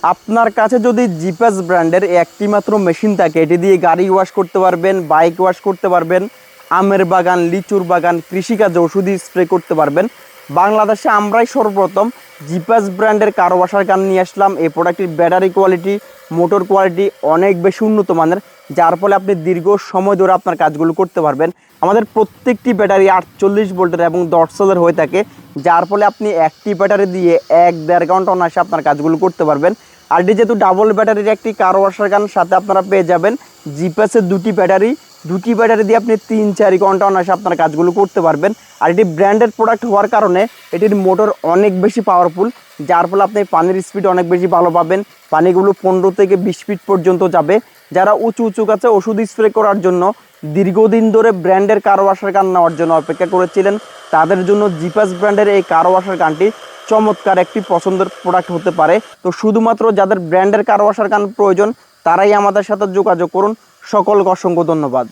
আপনার কাছে যদি জিপাস ব্র্যান্ডের একটি মাত্র মেশিন থাকে, এটি দিয়ে গাড়ি ওয়াশ করতে পারবেন, বাইক ওয়াশ করতে পারবেন, আমের বাগান, লিচুর বাগান, কৃষিকাজে ওষুধি স্প্রে করতে পারবেন। বাংলাদেশে আমরাই সর্বপ্রথম জিপাস ব্র্যান্ডের কার ওয়াশার গান নিয়ে আসলাম। এই প্রোডাক্টটির ব্যাটারি কোয়ালিটি, মোটর কোয়ালিটি অনেক বেশি উন্নত মানের, যার ফলে আপনি দীর্ঘ সময় ধরে আপনার কাজগুলো করতে পারবেন। আমাদের প্রত্যেকটি ব্যাটারি 48 ভোল্টের এবং 10 সেলের হয়ে থাকে, যার ফলে আপনি একটি ব্যাটারি দিয়ে 1-1.5 ঘন্টা অনায়াসে আপনার কাজগুলো করতে পারবেন। আর এটি যেহেতু ডাবল ব্যাটারির একটি কার ওয়াশার গান, সাথে আপনারা পেয়ে যাবেন জিপাসের দুটি ব্যাটারি দিয়ে আপনি 3-4 ঘন্টা অনায়াসে আপনার কাজগুলো করতে পারবেন। আর এটি ব্র্যান্ডেড প্রোডাক্ট হওয়ার কারণে এটির মোটর অনেক বেশি পাওয়ারফুল, যার ফলে আপনি পানির স্পিড অনেক বেশি ভালো পাবেন। পানিগুলো 15 থেকে 20 ফিট পর্যন্ত যাবে। যারা উঁচু উঁচু গাছে ওষুধ স্প্রে করার জন্য দীর্ঘদিন ধরে ব্র্যান্ডের কার ওয়াশার গান নেওয়ার জন্য অপেক্ষা করেছিলেন, তাদের জন্য জিপাস ব্র্যান্ডের এই কার ওয়াশার গানটি চমৎকার একটি পছন্দের প্রোডাক্ট হতে পারে। তো শুধুমাত্র যাদের ব্র্যান্ডের কার ওয়াশার গান প্রয়োজন, তারাই আমাদের সাথে যোগাযোগ করুন। সকলকে অসংখ্য ধন্যবাদ।